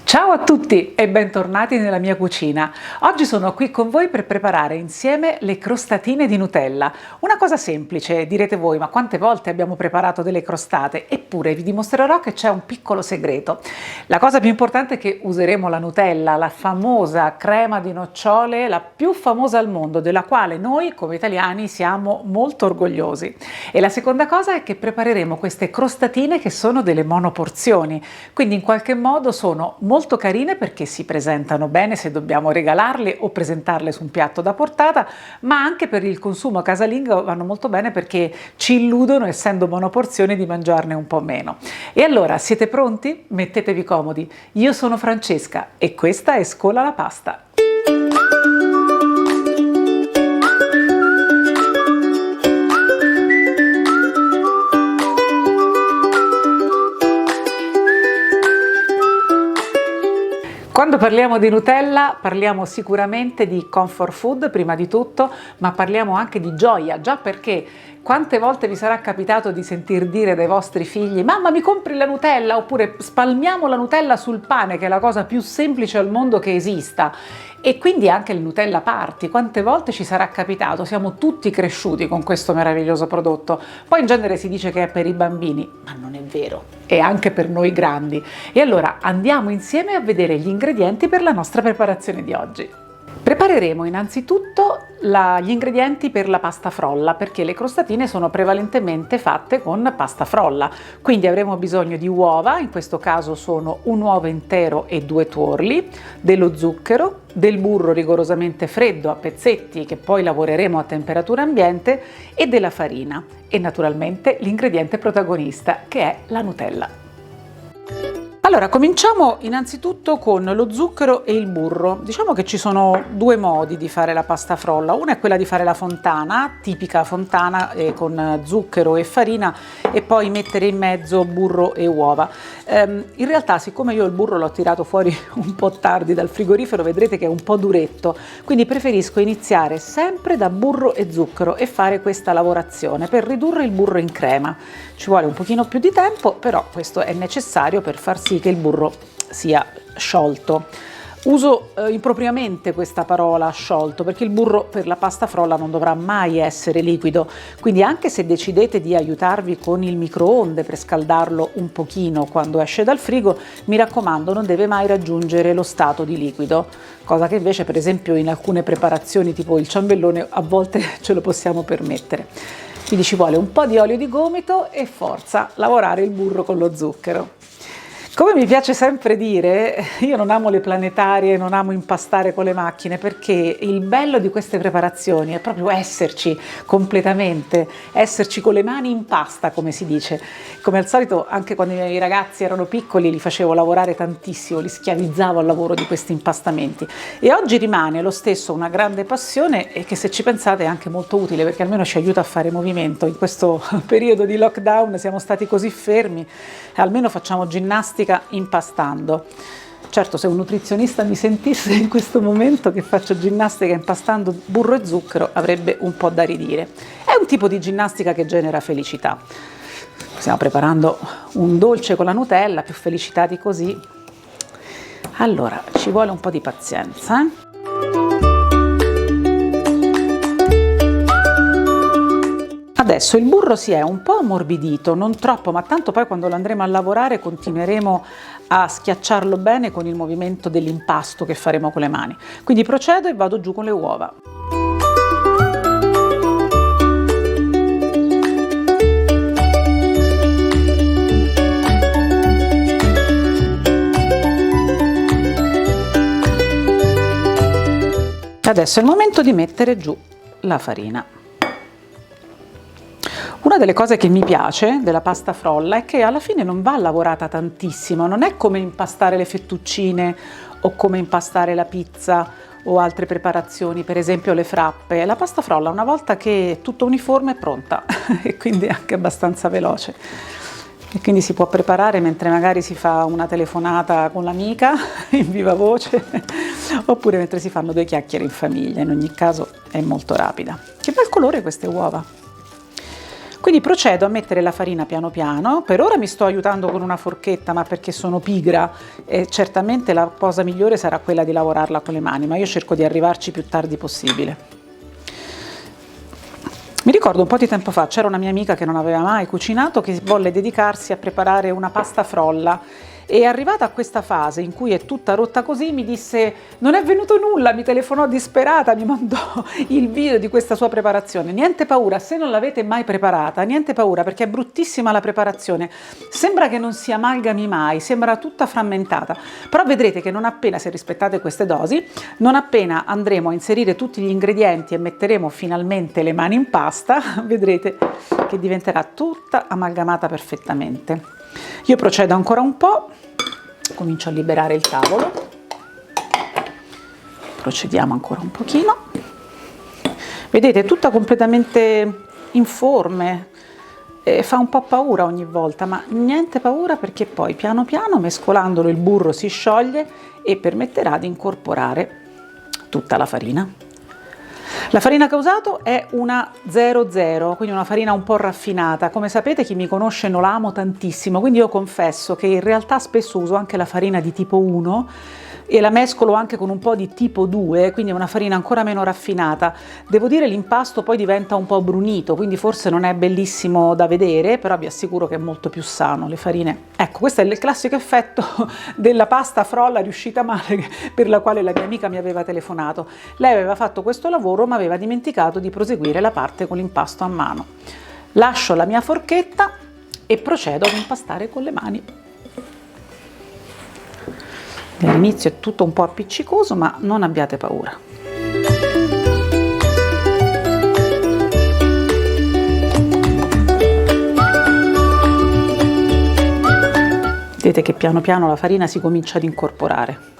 Ciao a tutti e bentornati nella mia cucina. Oggi sono qui con voi per preparare insieme le crostatine di Nutella. Una cosa semplice, direte voi, ma quante volte abbiamo preparato delle crostate? Eppure vi dimostrerò che c'è un piccolo segreto. La cosa più importante è che useremo la Nutella, la famosa crema di nocciole, la più famosa al mondo, della quale noi come italiani siamo molto orgogliosi. E la seconda cosa è che prepareremo queste crostatine che sono delle monoporzioni, quindi in qualche modo sono molto carine perché si presentano bene se dobbiamo regalarle o presentarle su un piatto da portata, ma anche per il consumo casalingo vanno molto bene perché ci illudono, essendo monoporzioni, di mangiarne un po' meno. E allora, siete pronti? Mettetevi comodi. Io sono Francesca e questa è Scola la Pasta. Quando parliamo di Nutella parliamo sicuramente di comfort food prima di tutto, ma parliamo anche di gioia, già perché quante volte vi sarà capitato di sentir dire dai vostri figli: mamma, mi compri la Nutella? Oppure spalmiamo la Nutella sul pane, che è la cosa più semplice al mondo che esista. E quindi anche il Nutella Party, quante volte ci sarà capitato? Siamo tutti cresciuti con questo meraviglioso prodotto. Poi in genere si dice che è per i bambini, ma non è vero, è anche per noi grandi. E allora andiamo insieme a vedere gli ingredienti per la nostra preparazione di oggi. Prepareremo innanzitutto gli ingredienti per la pasta frolla, perché le crostatine sono prevalentemente fatte con pasta frolla. Quindi avremo bisogno di uova, in questo caso sono un uovo intero e 2 tuorli, dello zucchero, del burro rigorosamente freddo a pezzetti che poi lavoreremo a temperatura ambiente e della farina e naturalmente l'ingrediente protagonista, che è la Nutella. Allora, cominciamo innanzitutto con lo zucchero e il burro. Diciamo che ci sono 2 modi di fare la pasta frolla. Una è quella di fare la fontana, tipica fontana con zucchero e farina, e poi mettere in mezzo burro e uova. In realtà, siccome io il burro l'ho tirato fuori un po' tardi dal frigorifero, vedrete che è un po' duretto, quindi preferisco iniziare sempre da burro e zucchero e fare questa lavorazione per ridurre il burro in crema. Ci vuole un pochino più di tempo, però questo è necessario per far sì che il burro sia sciolto. Uso impropriamente questa parola sciolto perché il burro per la pasta frolla non dovrà mai essere liquido, quindi anche se decidete di aiutarvi con il microonde per scaldarlo un pochino quando esce dal frigo, mi raccomando, non deve mai raggiungere lo stato di liquido, cosa che invece per esempio in alcune preparazioni tipo il ciambellone a volte ce lo possiamo permettere. Quindi ci vuole un po' di olio di gomito e forza lavorare il burro con lo zucchero. Come mi piace sempre dire, io non amo le planetarie, non amo impastare con le macchine, perché il bello di queste preparazioni è proprio esserci completamente, esserci con le mani in pasta, come si dice. Come al solito, anche quando i miei ragazzi erano piccoli, li facevo lavorare tantissimo, li schiavizzavo al lavoro di questi impastamenti. E oggi rimane lo stesso una grande passione e che, se ci pensate, è anche molto utile, perché almeno ci aiuta a fare movimento. In questo periodo di lockdown siamo stati così fermi, almeno facciamo ginnastica impastando. Certo, se un nutrizionista mi sentisse in questo momento che faccio ginnastica impastando burro e zucchero, avrebbe un po' da ridire. È un tipo di ginnastica che genera felicità. Stiamo preparando un dolce con la Nutella, più felicità di così. Allora, ci vuole un po' di pazienza, Adesso il burro si è un po' ammorbidito, non troppo, ma tanto poi quando lo andremo a lavorare continueremo a schiacciarlo bene con il movimento dell'impasto che faremo con le mani. Quindi procedo e vado giù con le uova. Adesso è il momento di mettere giù la farina. Una delle cose che mi piace della pasta frolla è che alla fine non va lavorata tantissimo, non è come impastare le fettuccine o come impastare la pizza o altre preparazioni, per esempio le frappe. La pasta frolla, una volta che è tutto uniforme, è pronta e quindi è anche abbastanza veloce. E quindi si può preparare mentre magari si fa una telefonata con l'amica in viva voce oppure mentre si fanno 2 chiacchiere in famiglia. In ogni caso è molto rapida. Che bel colore queste uova! Quindi procedo a mettere la farina piano piano. Per ora mi sto aiutando con una forchetta, ma perché sono pigra e certamente la cosa migliore sarà quella di lavorarla con le mani, ma io cerco di arrivarci più tardi possibile. Mi ricordo un po' di tempo fa c'era una mia amica che non aveva mai cucinato, che volle dedicarsi a preparare una pasta frolla, e arrivata a questa fase in cui è tutta rotta così mi disse: non è venuto nulla, mi telefonò disperata, mi mandò il video di questa sua preparazione. Niente paura, se non l'avete mai preparata, niente paura, perché è bruttissima la preparazione, sembra che non si amalgami mai, sembra tutta frammentata, però vedrete che non appena, se rispettate queste dosi, non appena andremo a inserire tutti gli ingredienti e metteremo finalmente le mani in pasta, vedrete che diventerà tutta amalgamata perfettamente. Io procedo ancora un po', comincio a liberare il tavolo, procediamo ancora un pochino, vedete è tutta completamente informe, fa un po' paura ogni volta, ma niente paura, perché poi piano piano, mescolandolo, il burro si scioglie e permetterà di incorporare tutta la farina. La farina che ho usato è una 00, quindi una farina un po' raffinata. Come sapete, chi mi conosce non la amo tantissimo, quindi io confesso che in realtà spesso uso anche la farina di tipo 1 e la mescolo anche con un po' di tipo 2, quindi è una farina ancora meno raffinata. Devo dire, l'impasto poi diventa un po' brunito, quindi forse non è bellissimo da vedere, però vi assicuro che è molto più sano. Le farine, ecco, questo è il classico effetto della pasta frolla riuscita male, per la quale la mia amica mi aveva telefonato. Lei aveva fatto questo lavoro ma aveva dimenticato di proseguire la parte con l'impasto a mano. Lascio la mia forchetta e procedo ad impastare con le mani. All'inizio è tutto un po' appiccicoso, ma non abbiate paura. Vedete che piano piano la farina si comincia ad incorporare.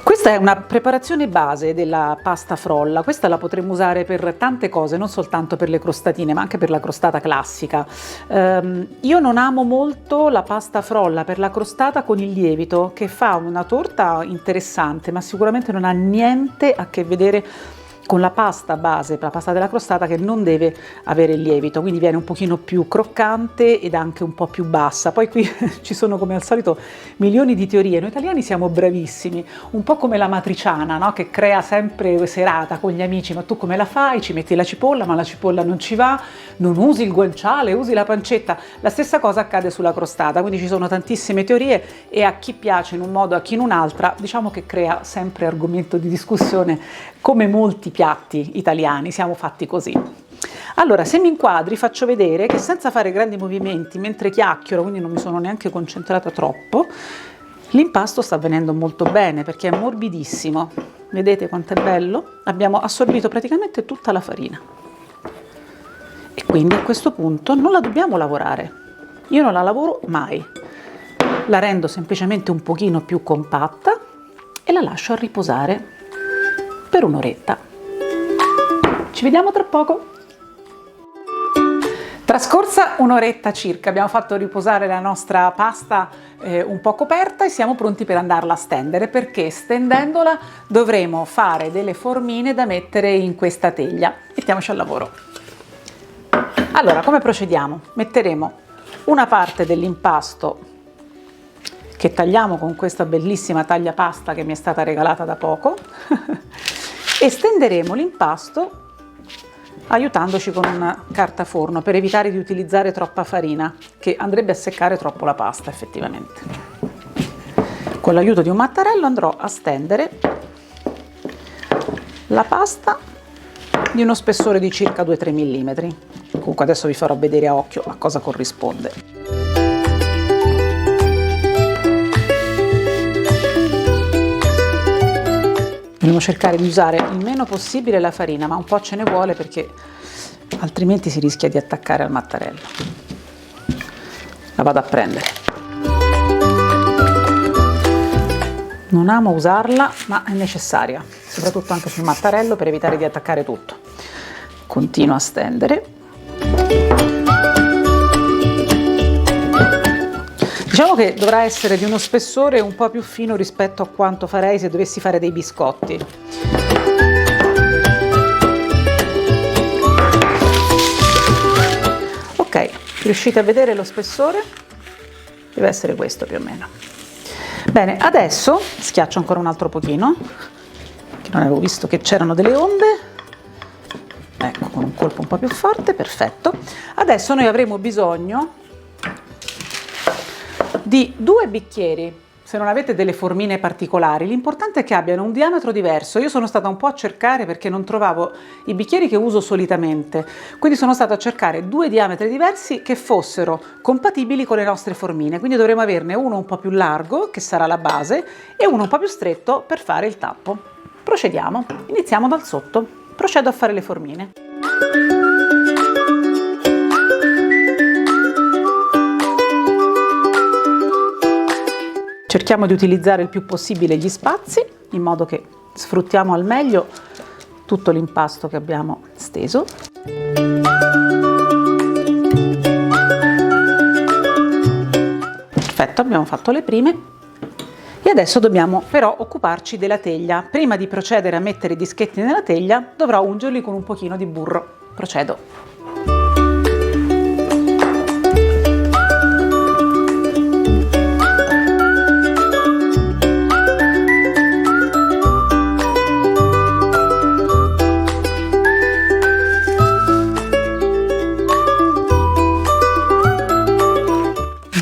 Questa è una preparazione base della pasta frolla. Questa la potremmo usare per tante cose, non soltanto per le crostatine, ma anche per la crostata classica. Io non amo molto la pasta frolla per la crostata con il lievito, che fa una torta interessante, ma sicuramente non ha niente a che vedere con la pasta base, la pasta della crostata, che non deve avere il lievito, quindi viene un pochino più croccante ed anche un po' più bassa. Poi qui ci sono, come al solito, milioni di teorie. Noi italiani siamo bravissimi, un po' come la matriciana, no? Che crea sempre serata con gli amici: ma tu come la fai? Ci metti la cipolla, ma la cipolla non ci va, non usi il guanciale, usi la pancetta. La stessa cosa accade sulla crostata, quindi ci sono tantissime teorie e a chi piace in un modo, a chi in un'altra, diciamo che crea sempre argomento di discussione, come molti piatti italiani, siamo fatti così. Allora, se mi inquadri, faccio vedere che senza fare grandi movimenti, mentre chiacchiero, quindi non mi sono neanche concentrata troppo, l'impasto sta venendo molto bene perché è morbidissimo. Vedete quanto è bello? Abbiamo assorbito praticamente tutta la farina. E quindi a questo punto non la dobbiamo lavorare. Io non la lavoro mai. La rendo semplicemente un pochino più compatta e la lascio a riposare per un'oretta. Ci vediamo tra poco. Trascorsa un'oretta circa, abbiamo fatto riposare la nostra pasta un po' coperta e siamo pronti per andarla a stendere, perché stendendola dovremo fare delle formine da mettere in questa teglia. Mettiamoci al lavoro. Allora, come procediamo? Metteremo una parte dell'impasto che tagliamo con questa bellissima tagliapasta che mi è stata regalata da poco e stenderemo l'impasto aiutandoci con una carta forno per evitare di utilizzare troppa farina, che andrebbe a seccare troppo la pasta effettivamente. Con l'aiuto di un mattarello andrò a stendere la pasta di uno spessore di circa 2-3 mm. Comunque adesso vi farò vedere a occhio a cosa corrisponde. Dobbiamo cercare di usare il meno possibile la farina, ma un po' ce ne vuole perché altrimenti si rischia di attaccare al mattarello. La vado a prendere. Non amo usarla, ma è necessaria, soprattutto anche sul mattarello per evitare di attaccare tutto. Continuo a stendere. Diciamo che dovrà essere di uno spessore un po' più fino rispetto a quanto farei se dovessi fare dei biscotti. Riuscite a vedere lo spessore? Deve essere questo più o meno. Bene, adesso schiaccio ancora un altro pochino, che non avevo visto che c'erano delle onde. Ecco, con un colpo un po' più forte, perfetto. Adesso noi avremo bisogno di 2 bicchieri. Se non avete delle formine particolari, l'importante è che abbiano un diametro diverso. Io sono stata un po' a cercare perché non trovavo i bicchieri che uso solitamente, quindi sono stata a cercare 2 diametri diversi che fossero compatibili con le nostre formine, quindi dovremo averne uno un po' più largo, che sarà la base, e uno un po' più stretto per fare il tappo. Procediamo, iniziamo dal sotto, procedo a fare le formine. Cerchiamo di utilizzare il più possibile gli spazi, in modo che sfruttiamo al meglio tutto l'impasto che abbiamo steso. Perfetto, abbiamo fatto le prime. E adesso dobbiamo però occuparci della teglia. Prima di procedere a mettere i dischetti nella teglia, dovrò ungerli con un pochino di burro. Procedo.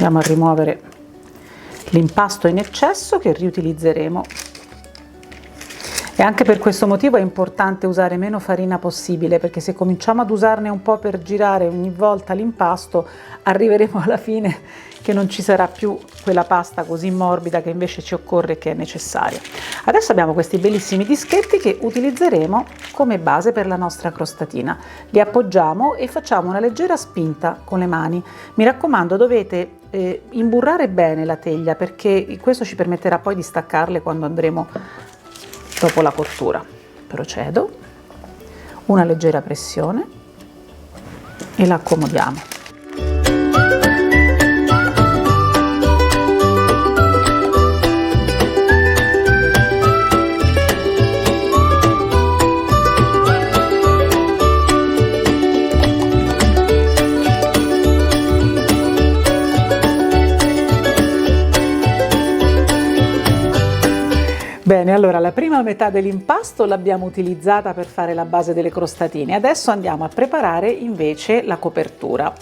Andiamo a rimuovere l'impasto in eccesso che riutilizzeremo. E anche per questo motivo è importante usare meno farina possibile, perché se cominciamo ad usarne un po' per girare ogni volta l'impasto, arriveremo alla fine che non ci sarà più quella pasta così morbida che invece ci occorre e che è necessaria. Adesso abbiamo questi bellissimi dischetti che utilizzeremo come base per la nostra crostatina. Li appoggiamo e facciamo una leggera spinta con le mani. Mi raccomando, dovete imburrare bene la teglia, perché questo ci permetterà poi di staccarle quando andremo dopo la cottura. Procedo, una leggera pressione e la accomodiamo. Bene, allora la prima metà dell'impasto l'abbiamo utilizzata per fare la base delle crostatine. Adesso andiamo a preparare invece la copertura.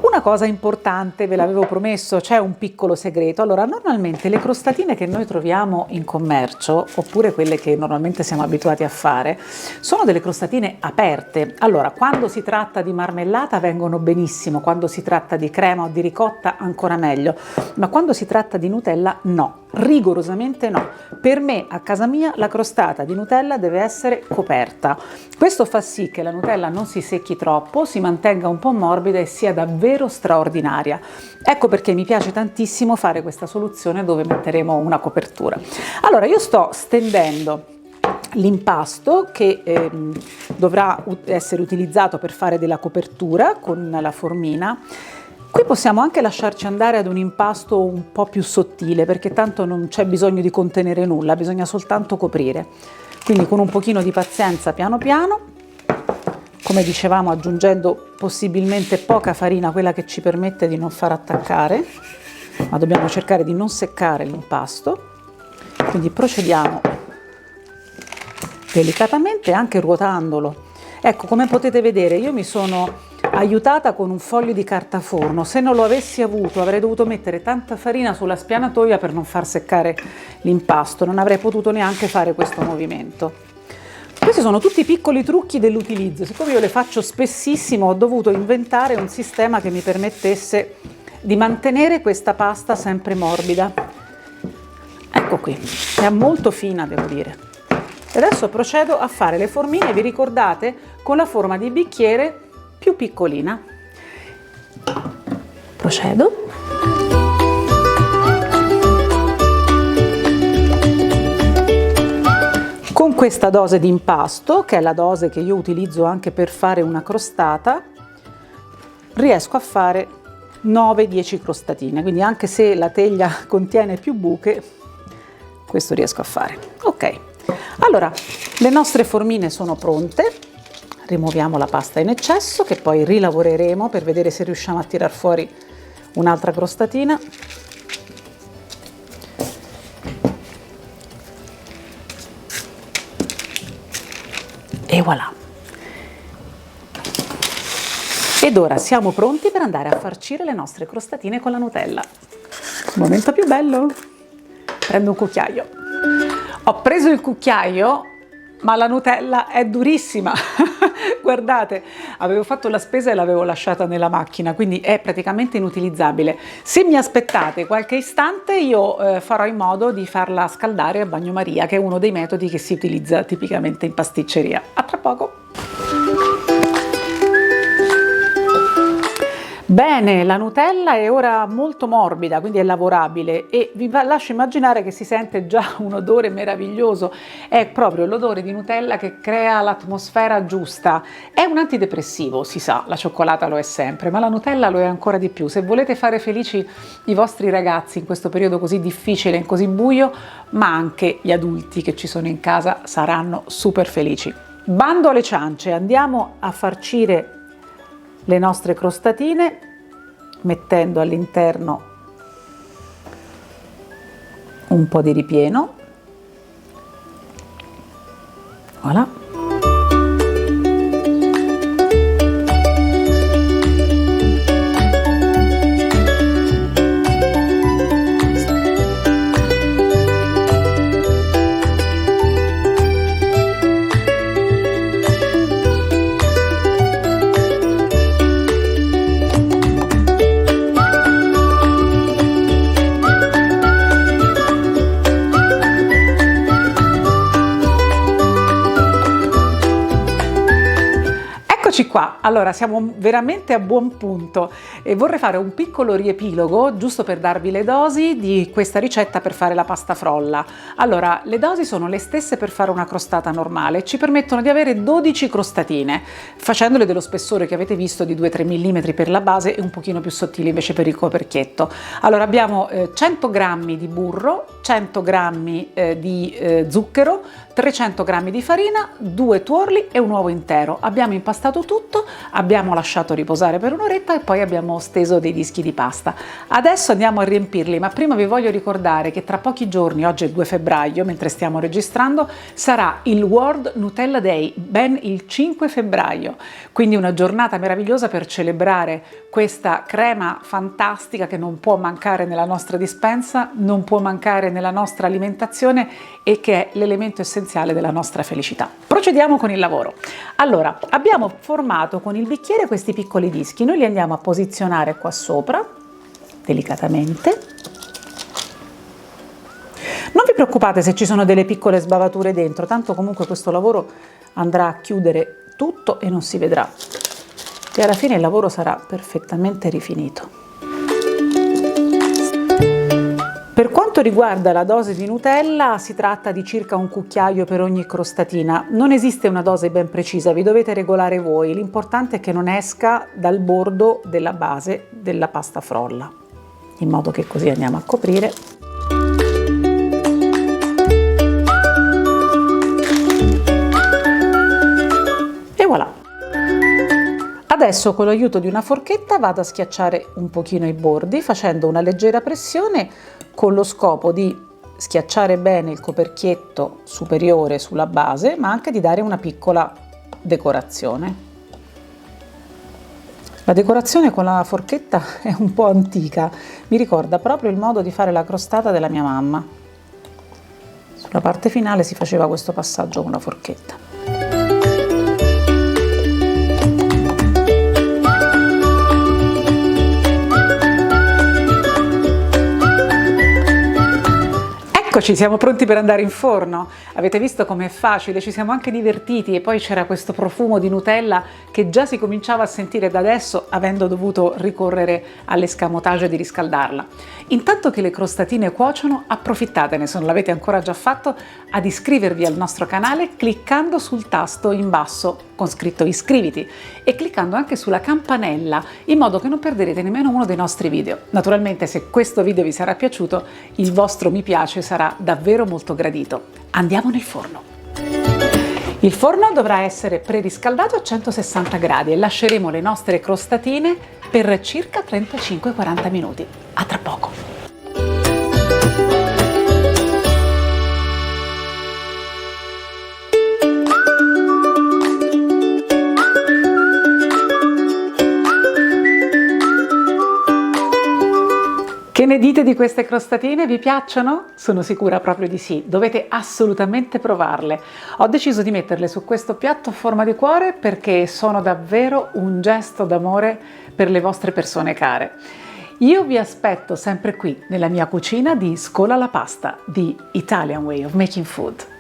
Una cosa importante, ve l'avevo promesso, c'è un piccolo segreto. Allora, normalmente le crostatine che noi troviamo in commercio, oppure quelle che normalmente siamo abituati a fare, sono delle crostatine aperte. Allora, quando si tratta di marmellata vengono benissimo, quando si tratta di crema o di ricotta ancora meglio, ma quando si tratta di Nutella no. Rigorosamente no. Per me a casa mia la crostata di Nutella deve essere coperta. Questo fa sì che la Nutella non si secchi troppo, si mantenga un po' morbida e sia davvero straordinaria. Ecco perché mi piace tantissimo fare questa soluzione dove metteremo una copertura. Allora, io sto stendendo l'impasto che dovrà essere utilizzato per fare della copertura con la formina. Qui possiamo anche lasciarci andare ad un impasto un po' più sottile, perché tanto non c'è bisogno di contenere nulla, bisogna soltanto coprire. Quindi con un pochino di pazienza, piano piano, come dicevamo aggiungendo possibilmente poca farina, quella che ci permette di non far attaccare, ma dobbiamo cercare di non seccare l'impasto. Quindi procediamo delicatamente, anche ruotandolo. Ecco, come potete vedere, io mi sono aiutata con un foglio di carta forno. Se non lo avessi avuto avrei dovuto mettere tanta farina sulla spianatoia per non far seccare l'impasto, non avrei potuto neanche fare questo movimento. Questi sono tutti i piccoli trucchi dell'utilizzo. Siccome io le faccio spessissimo, ho dovuto inventare un sistema che mi permettesse di mantenere questa pasta sempre morbida. Ecco qui, è molto fina, devo dire. E adesso procedo a fare le formine, vi ricordate, con la forma di bicchiere più piccolina. Procedo. Con questa dose di impasto, che è la dose che io utilizzo anche per fare una crostata, riesco a fare 9-10 crostatine, quindi anche se la teglia contiene più buche, questo riesco a fare. Ok, allora le nostre formine sono pronte. rimuoviamo la pasta in eccesso, che poi rilavoreremo per vedere se riusciamo a tirar fuori un'altra crostatina. E voilà! Ed ora siamo pronti per andare a farcire le nostre crostatine con la Nutella. Momento più bello! Prendo un cucchiaio. Ho preso il cucchiaio, ma la Nutella è durissima. Guardate, avevo fatto la spesa e l'avevo lasciata nella macchina, quindi è praticamente inutilizzabile. Se mi aspettate qualche istante, io farò in modo di farla scaldare a bagnomaria, che è uno dei metodi che si utilizza tipicamente in pasticceria. A tra poco! Bene, la Nutella è ora molto morbida, quindi è lavorabile, e vi lascio immaginare che si sente già un odore meraviglioso. È proprio l'odore di Nutella che crea l'atmosfera giusta. È un antidepressivo, si sa, la cioccolata lo è sempre, ma la Nutella lo è ancora di più. Se volete fare felici i vostri ragazzi in questo periodo così difficile e così buio, ma anche gli adulti che ci sono in casa saranno super felici. Bando alle ciance, andiamo a farcire le nostre crostatine mettendo all'interno un po' di ripieno. Voilà. Eccoci qua, allora siamo veramente a buon punto e vorrei fare un piccolo riepilogo giusto per darvi le dosi di questa ricetta per fare la pasta frolla. Allora, le dosi sono le stesse per fare una crostata normale, ci permettono di avere 12 crostatine, facendole dello spessore che avete visto di 2-3 mm per la base e un pochino più sottili invece per il coperchietto. Allora abbiamo 100 g di burro, 100 g di zucchero, 300 g di farina, 2 tuorli e un uovo intero. Abbiamo impastato tutto, abbiamo lasciato riposare per un'oretta e poi abbiamo steso dei dischi di pasta. Adesso andiamo a riempirli, ma prima vi voglio ricordare che tra pochi giorni, oggi è il 2 febbraio, mentre stiamo registrando, sarà il World Nutella Day, ben il 5 febbraio. Quindi una giornata meravigliosa per celebrare questa crema fantastica che non può mancare nella nostra dispensa, non può mancare nella nostra alimentazione e che è l'elemento essenziale della nostra felicità. Procediamo con il lavoro. Allora, abbiamo formato con il bicchiere questi piccoli dischi, noi li andiamo a posizionare qua sopra, delicatamente. Non vi preoccupate se ci sono delle piccole sbavature dentro, tanto comunque questo lavoro andrà a chiudere tutto e non si vedrà. E alla fine il lavoro sarà perfettamente rifinito. Per quanto riguarda la dose di Nutella, si tratta di circa un cucchiaio per ogni crostatina. Non esiste una dose ben precisa, vi dovete regolare voi. L'importante è che non esca dal bordo della base della pasta frolla, in modo che così andiamo a coprire. E voilà! Adesso con l'aiuto di una forchetta vado a schiacciare un pochino i bordi facendo una leggera pressione con lo scopo di schiacciare bene il coperchietto superiore sulla base, ma anche di dare una piccola decorazione. La decorazione con la forchetta è un po' antica, mi ricorda proprio il modo di fare la crostata della mia mamma. Sulla parte finale si faceva questo passaggio con la forchetta. Eccoci, siamo pronti per andare in forno. Avete visto com'è facile, ci siamo anche divertiti e poi c'era questo profumo di Nutella che già si cominciava a sentire da adesso, avendo dovuto ricorrere all'escamotage di riscaldarla. Intanto che le crostatine cuociono, approfittatene, se non l'avete ancora già fatto, ad iscrivervi al nostro canale cliccando sul tasto in basso con scritto iscriviti e cliccando anche sulla campanella in modo che non perderete nemmeno uno dei nostri video. Naturalmente, se questo video vi sarà piaciuto, il vostro mi piace sarà davvero molto gradito. Andiamo nel forno. Il forno dovrà essere preriscaldato a 160 gradi e lasceremo le nostre crostatine per circa 35-40 minuti. A tra poco! Che ne dite di queste crostatine? Vi piacciono? Sono sicura proprio di sì, dovete assolutamente provarle. Ho deciso di metterle su questo piatto a forma di cuore perché sono davvero un gesto d'amore per le vostre persone care. Io vi aspetto sempre qui nella mia cucina di Scola la Pasta, di Italian Way of Making Food.